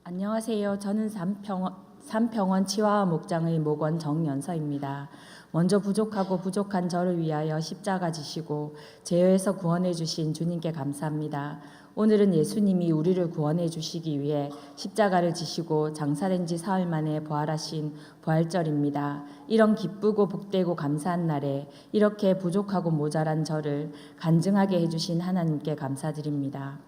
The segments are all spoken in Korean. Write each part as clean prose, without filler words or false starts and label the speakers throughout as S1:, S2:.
S1: 안녕하세요. 저는 삼평원 치화와 목장의 목원 정연서입니다. 먼저 부족하고 부족한 저를 위하여 십자가 지시고 제어에서 구원해 주신 주님께 감사합니다. 오늘은 예수님이 우리를 구원해 주시기 위해 십자가를 지시고 장사된 지 사흘 만에 부활하신 부활절입니다. 이런 기쁘고 복되고 감사한 날에 이렇게 부족하고 모자란 저를 간증하게 해주신 하나님께 감사드립니다.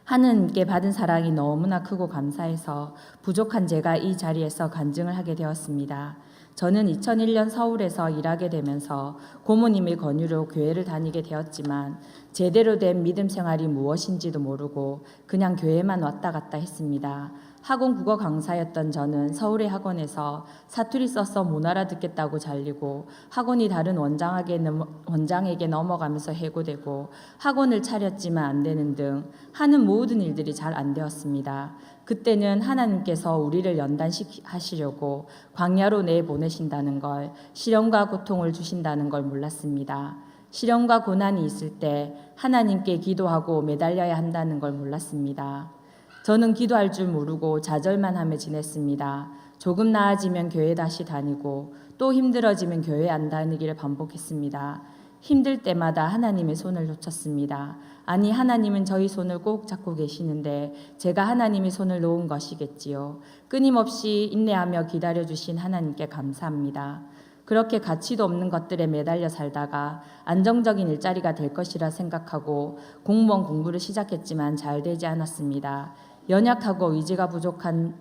S1: 하느님께 받은 사랑이 너무나 크고 감사해서 부족한 제가 이 자리에서 간증을 하게 되었습니다. 저는 2001년 서울에서 일하게 되면서 고모님의 권유로 교회를 다니게 되었지만 제대로 된 믿음 생활이 무엇인지도 모르고 그냥 교회만 왔다 갔다 했습니다. 학원 국어 강사였던 저는 서울의 학원에서 사투리 써서 못 알아듣겠다고 잘리고 학원이 다른 원장에게 넘어가면서 해고되고 학원을 차렸지만 안 되는 등 하는 모든 일들이 잘 안 되었습니다. 그때는 하나님께서 우리를 연단하시려고 광야로 내보내신다는 걸, 시련과 고통을 주신다는 걸 몰랐습니다. 시련과 고난이 있을 때 하나님께 기도하고 매달려야 한다는 걸 몰랐습니다. 저는 기도할 줄 모르고 좌절만 하며 지냈습니다. 조금 나아지면 교회 다시 다니고 또 힘들어지면 교회 안 다니기를 반복했습니다. 힘들 때마다 하나님의 손을 놓쳤습니다. 아니, 하나님은 저희 손을 꼭 잡고 계시는데 제가 하나님의 손을 놓은 것이겠지요. 끊임없이 인내하며 기다려주신 하나님께 감사합니다. 그렇게 가치도 없는 것들에 매달려 살다가 안정적인 일자리가 될 것이라 생각하고 공무원 공부를 시작했지만 잘 되지 않았습니다. 연약하고 의지가 부족한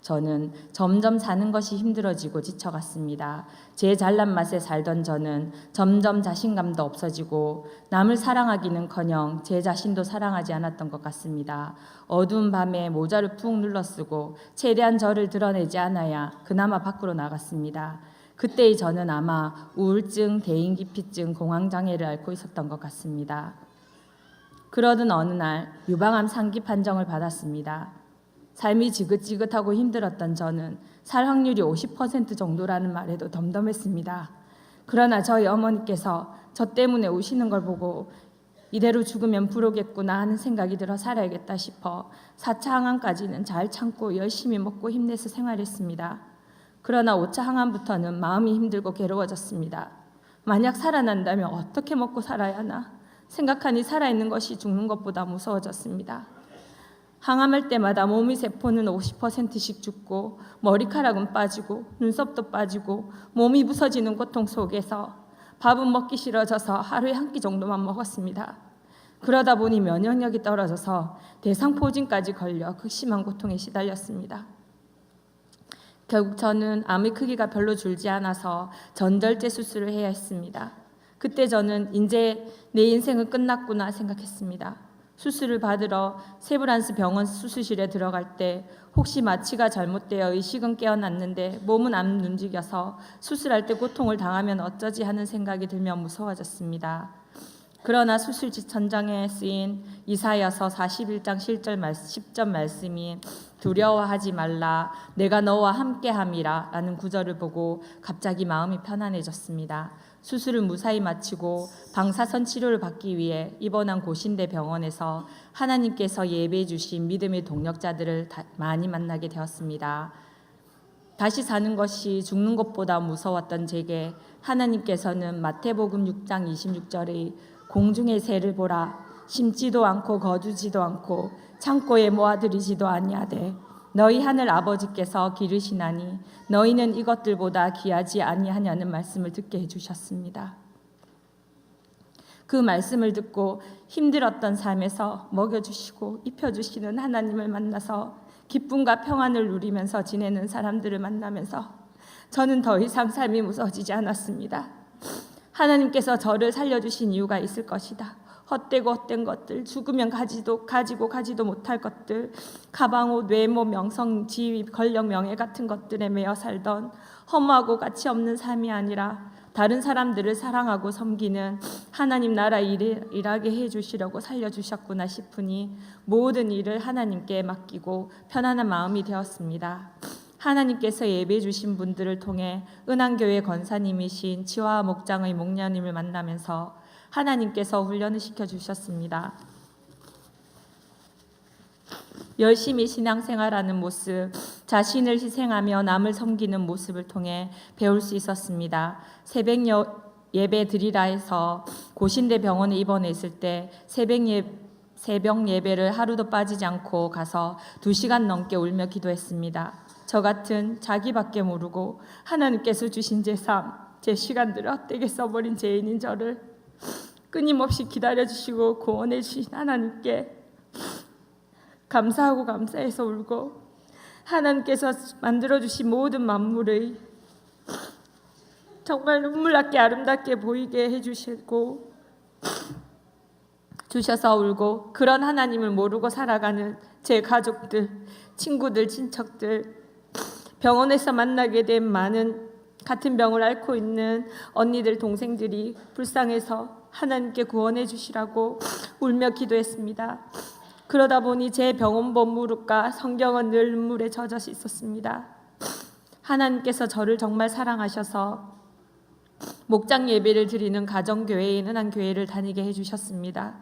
S1: 저는 점점 사는 것이 힘들어지고 지쳐갔습니다. 제 잘난 맛에 살던 저는 점점 자신감도 없어지고 남을 사랑하기는커녕 제 자신도 사랑하지 않았던 것 같습니다. 어두운 밤에 모자를 푹 눌러쓰고 최대한 저를 드러내지 않아야 그나마 밖으로 나갔습니다. 그때의 저는 아마 우울증, 대인기피증, 공황장애를 앓고 있었던 것 같습니다. 그러던 어느 날 유방암 상기 판정을 받았습니다. 삶이 지긋지긋하고 힘들었던 저는 살 확률이 50% 정도라는 말에도 덤덤했습니다. 그러나 저희 어머니께서 저 때문에 우시는 걸 보고 이대로 죽으면 부르겠구나 하는 생각이 들어 살아야겠다 싶어 4차 항암까지는 잘 참고 열심히 먹고 힘내서 생활했습니다. 그러나 5차 항암부터는 마음이 힘들고 괴로워졌습니다. 만약 살아난다면 어떻게 먹고 살아야 하나 생각하니 살아있는 것이 죽는 것보다 무서워졌습니다. 항암할 때마다 몸의 세포는 50%씩 죽고 머리카락은 빠지고 눈썹도 빠지고 몸이 부서지는 고통 속에서 밥은 먹기 싫어져서 하루에 한 끼 정도만 먹었습니다. 그러다 보니 면역력이 떨어져서 대상포진까지 걸려 극심한 고통에 시달렸습니다. 결국 저는 암의 크기가 별로 줄지 않아서 전절제 수술을 해야 했습니다. 그때 저는 이제 내 인생은 끝났구나 생각했습니다. 수술을 받으러 세브란스 병원 수술실에 들어갈 때 혹시 마취가 잘못되어 의식은 깨어났는데 몸은 안 움직여서 수술할 때 고통을 당하면 어쩌지 하는 생각이 들며 무서워졌습니다. 그러나 수술지 천장에 쓰인 이사야서 41장 10절 말씀이 두려워하지 말라 내가 너와 함께함이라 라는 구절을 보고 갑자기 마음이 편안해졌습니다. 수술을 무사히 마치고 방사선 치료를 받기 위해 입원한 고신대 병원에서 하나님께서 예배해 주신 믿음의 동력자들을 많이 만나게 되었습니다. 다시 사는 것이 죽는 것보다 무서웠던 제게 하나님께서는 마태복음 6장 26절의 공중의 새를 보라 심지도 않고 거두지도 않고 창고에 모아들이지도 아니하되 너희 하늘 아버지께서 기르시나니 너희는 이것들보다 귀하지 아니하냐는 말씀을 듣게 해주셨습니다. 그 말씀을 듣고 힘들었던 삶에서 먹여주시고 입혀주시는 하나님을 만나서 기쁨과 평안을 누리면서 지내는 사람들을 만나면서 저는 더 이상 삶이 무서워지지 않았습니다. 하나님께서 저를 살려주신 이유가 있을 것이다. 헛되고 헛된 것들, 죽으면 가지도 못할 것들, 가방, 옷, 외모, 명성, 지위, 권력, 명예 같은 것들에 매여 살던 허무하고 가치 없는 삶이 아니라 다른 사람들을 사랑하고 섬기는 하나님 나라 일하게 해주시려고 살려주셨구나 싶으니 모든 일을 하나님께 맡기고 편안한 마음이 되었습니다. 하나님께서 예배해 주신 분들을 통해 은한교회 권사님이신 치화 목장의 목녀님을 만나면서 하나님께서 훈련을 시켜주셨습니다. 열심히 신앙생활하는 모습, 자신을 희생하며 남을 섬기는 모습을 통해 배울 수 있었습니다. 예배 드리라 해서 고신대 병원에 입원해 있을 때 새벽 예배를 하루도 빠지지 않고 가서 2시간 넘게 울며 기도했습니다. 저 같은 자기밖에 모르고 하나님께서 주신 제 시간들을 헛되게 써버린 죄인인 저를 끊임없이 기다려주시고 구원해 주신 하나님께 감사하고 감사해서 울고, 하나님께서 만들어주신 모든 만물의 정말 눈물나게 아름답게 보이게 해주시고 주셔서 울고, 그런 하나님을 모르고 살아가는 제 가족들, 친구들, 친척들, 병원에서 만나게 된 많은 같은 병을 앓고 있는 언니들, 동생들이 불쌍해서 하나님께 구원해 주시라고 울며 기도했습니다. 그러다 보니 제 병원본 무릎과 성경은 늘 눈물에 젖어 있었습니다. 하나님께서 저를 정말 사랑하셔서 목장 예배를 드리는 가정교회인 은한교회를 다니게 해주셨습니다.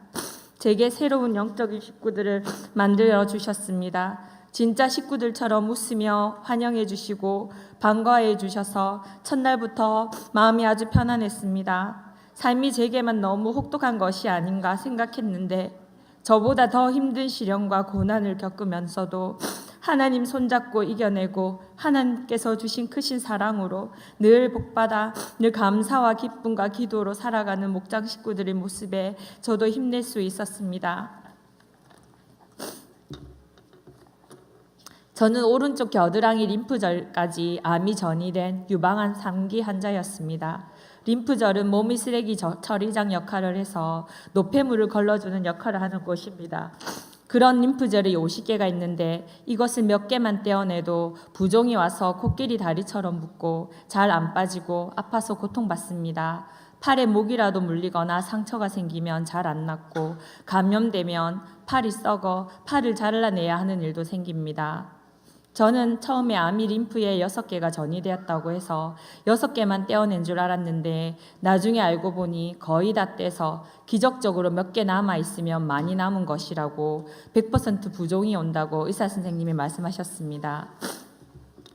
S1: 제게 새로운 영적인 식구들을 만들어 주셨습니다. 진짜 식구들처럼 웃으며 환영해 주시고 반가워해 주셔서 첫날부터 마음이 아주 편안했습니다. 삶이 제게만 너무 혹독한 것이 아닌가 생각했는데, 저보다 더 힘든 시련과 고난을 겪으면서도 하나님 손잡고 이겨내고 하나님께서 주신 크신 사랑으로 늘 복받아 늘 감사와 기쁨과 기도로 살아가는 목장 식구들의 모습에 저도 힘낼 수 있었습니다. 저는 오른쪽 겨드랑이 림프절까지 암이 전이된 유방암 3기 환자였습니다. 림프절은 몸의 쓰레기 처리장 역할을 해서 노폐물을 걸러주는 역할을 하는 곳입니다. 그런 림프절이 50개가 있는데 이것을 몇 개만 떼어내도 부종이 와서 코끼리 다리처럼 붓고 잘 안 빠지고 아파서 고통받습니다. 팔에 목이라도 물리거나 상처가 생기면 잘 안 낫고, 감염되면 팔이 썩어 팔을 잘라내야 하는 일도 생깁니다. 저는 처음에 암이 림프에 6개가 전이되었다고 해서 6개만 떼어낸 줄 알았는데, 나중에 알고 보니 거의 다 떼서 기적적으로 몇 개 남아있으면 많이 남은 것이라고 100% 부종이 온다고 의사 선생님이 말씀하셨습니다.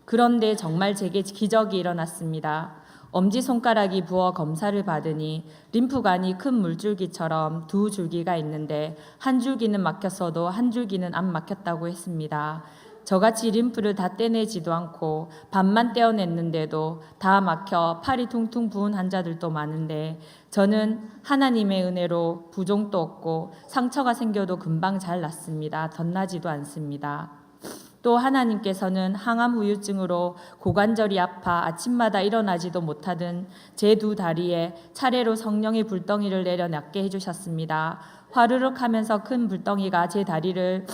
S1: 그런데 정말 제게 기적이 일어났습니다. 엄지손가락이 부어 검사를 받으니 림프관이 큰 물줄기처럼 2줄기가 있는데 한 줄기는 막혔어도 한 줄기는 안 막혔다고 했습니다. 저같이 림프를 다 떼내지도 않고 반만 떼어냈는데도 다 막혀 팔이 퉁퉁 부은 환자들도 많은데, 저는 하나님의 은혜로 부종도 없고 상처가 생겨도 금방 잘 낫습니다. 덧나지도 않습니다. 또 하나님께서는 항암 후유증으로 고관절이 아파 아침마다 일어나지도 못하던 제 2 다리에 차례로 성령의 불덩이를 내려 낫게 해주셨습니다. 화르륵 하면서 큰 불덩이가 제 다리를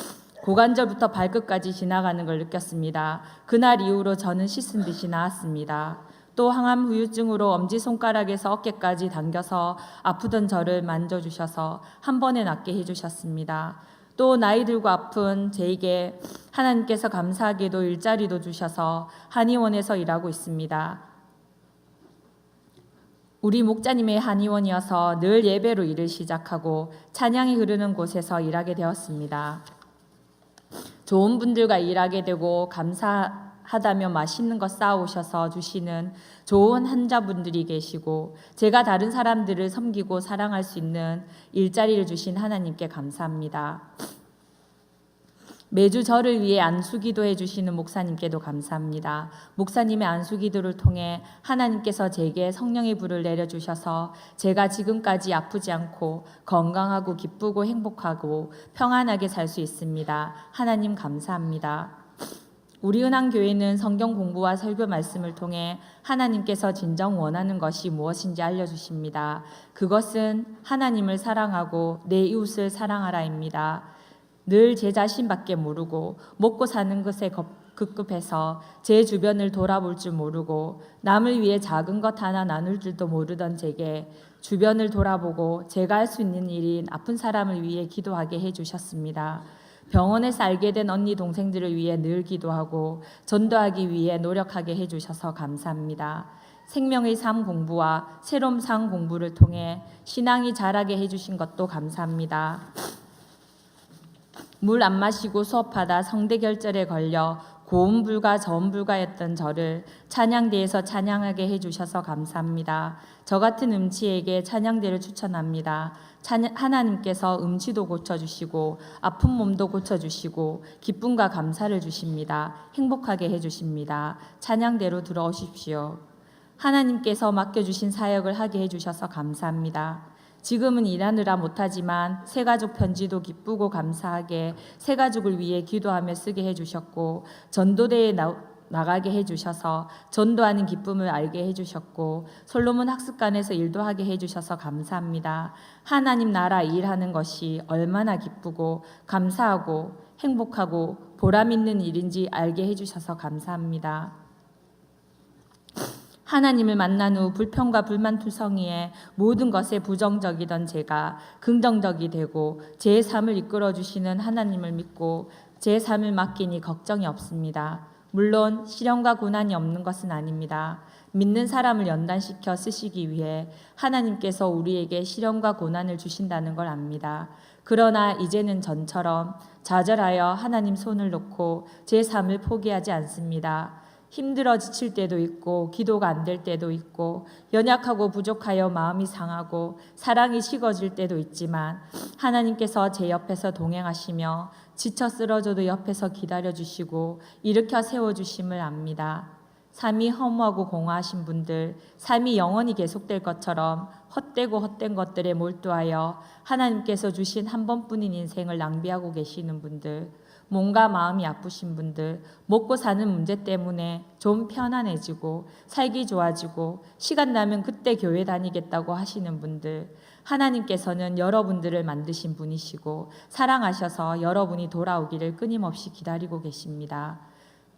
S1: 고관절부터 발끝까지 지나가는 걸 느꼈습니다. 그날 이후로 저는 씻은 듯이 나았습니다. 또 항암 후유증으로 엄지손가락에서 어깨까지 당겨서 아프던 저를 만져주셔서 한 번에 낫게 해주셨습니다. 또 나이 들고 아픈 제게 하나님께서 감사하게도 일자리도 주셔서 한의원에서 일하고 있습니다. 우리 목자님의 한의원이어서 늘 예배로 일을 시작하고 찬양이 흐르는 곳에서 일하게 되었습니다. 좋은 분들과 일하게 되고 감사하다며 맛있는 것 쌓아오셔서 주시는 좋은 환자분들이 계시고, 제가 다른 사람들을 섬기고 사랑할 수 있는 일자리를 주신 하나님께 감사합니다. 매주 저를 위해 안수기도 해주시는 목사님께도 감사합니다. 목사님의 안수기도를 통해 하나님께서 제게 성령의 불을 내려주셔서 제가 지금까지 아프지 않고 건강하고 기쁘고 행복하고 평안하게 살 수 있습니다. 하나님 감사합니다. 우리 은한교회는 성경 공부와 설교 말씀을 통해 하나님께서 진정 원하는 것이 무엇인지 알려주십니다. 그것은 하나님을 사랑하고 내 이웃을 사랑하라입니다. 늘 제 자신밖에 모르고 먹고 사는 것에 급급해서 제 주변을 돌아볼 줄 모르고 남을 위해 작은 것 하나 나눌 줄도 모르던 제게 주변을 돌아보고 제가 할 수 있는 일인 아픈 사람을 위해 기도하게 해주셨습니다. 병원에서 알게 된 언니 동생들을 위해 늘 기도하고 전도하기 위해 노력하게 해주셔서 감사합니다. 생명의 삶 공부와 새로운 삶 공부를 통해 신앙이 자라게 해주신 것도 감사합니다. 물 안 마시고 수업하다 성대 결절에 걸려 고음 불가 저음 불가였던 저를 찬양대에서 찬양하게 해주셔서 감사합니다. 저 같은 음치에게 찬양대를 추천합니다. 하나님께서 음치도 고쳐주시고 아픈 몸도 고쳐주시고 기쁨과 감사를 주십니다. 행복하게 해주십니다. 찬양대로 들어오십시오. 하나님께서 맡겨주신 사역을 하게 해주셔서 감사합니다. 지금은 일하느라 못하지만 새가족 편지도 기쁘고 감사하게 새가족을 위해 기도하며 쓰게 해주셨고 전도대에 나가게 해주셔서 전도하는 기쁨을 알게 해주셨고 솔로몬 학습관에서 일도 하게 해주셔서 감사합니다. 하나님 나라 일하는 것이 얼마나 기쁘고 감사하고 행복하고 보람 있는 일인지 알게 해주셔서 감사합니다. 하나님을 만난 후 불평과 불만투성이에 모든 것에 부정적이던 제가 긍정적이 되고 제 삶을 이끌어 주시는 하나님을 믿고 제 삶을 맡기니 걱정이 없습니다. 물론 시련과 고난이 없는 것은 아닙니다. 믿는 사람을 연단시켜 쓰시기 위해 하나님께서 우리에게 시련과 고난을 주신다는 걸 압니다. 그러나 이제는 전처럼 좌절하여 하나님 손을 놓고 제 삶을 포기하지 않습니다. 힘들어 지칠 때도 있고 기도가 안 될 때도 있고 연약하고 부족하여 마음이 상하고 사랑이 식어질 때도 있지만 하나님께서 제 옆에서 동행하시며 지쳐 쓰러져도 옆에서 기다려주시고 일으켜 세워주심을 압니다. 삶이 허무하고 공허하신 분들, 삶이 영원히 계속될 것처럼 헛되고 헛된 것들에 몰두하여 하나님께서 주신 한 번뿐인 인생을 낭비하고 계시는 분들, 몸과 마음이 아프신 분들, 먹고 사는 문제 때문에 좀 편안해지고 살기 좋아지고 시간 나면 그때 교회 다니겠다고 하시는 분들, 하나님께서는 여러분들을 만드신 분이시고 사랑하셔서 여러분이 돌아오기를 끊임없이 기다리고 계십니다.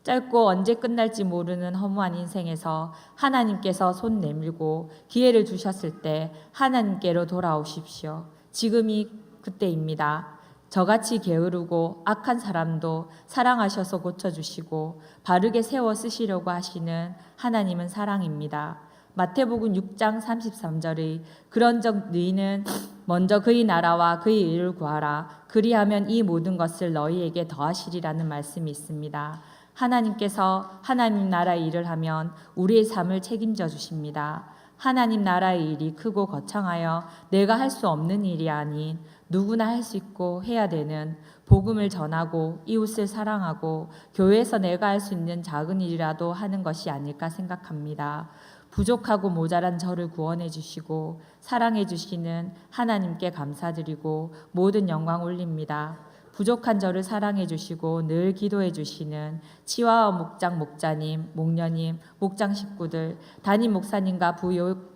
S1: 짧고 언제 끝날지 모르는 허무한 인생에서 하나님께서 손 내밀고 기회를 주셨을 때 하나님께로 돌아오십시오. 지금이 그때입니다. 저같이 게으르고 악한 사람도 사랑하셔서 고쳐주시고 바르게 세워 쓰시려고 하시는 하나님은 사랑입니다. 마태복음 6장 33절의 그런즉 너희는 먼저 그의 나라와 그의 의를 구하라. 그리하면 이 모든 것을 너희에게 더하시리라는 말씀이 있습니다. 하나님께서 하나님 나라의 일을 하면 우리의 삶을 책임져 주십니다. 하나님 나라의 일이 크고 거창하여 내가 할 수 없는 일이 아닌 누구나 할 수 있고 해야 되는 복음을 전하고 이웃을 사랑하고 교회에서 내가 할 수 있는 작은 일이라도 하는 것이 아닐까 생각합니다. 부족하고 모자란 저를 구원해 주시고 사랑해 주시는 하나님께 감사드리고 모든 영광 올립니다. 부족한 저를 사랑해 주시고 늘 기도해 주시는 치와와 목장 목자님, 목녀님, 목장 식구들, 담임 목사님과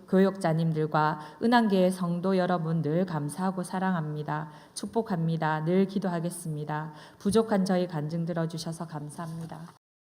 S1: 교역자님들과 은한교회 성도 여러분 늘 감사하고 사랑합니다. 축복합니다. 늘 기도하겠습니다. 부족한 저희 간증 들어주셔서 감사합니다.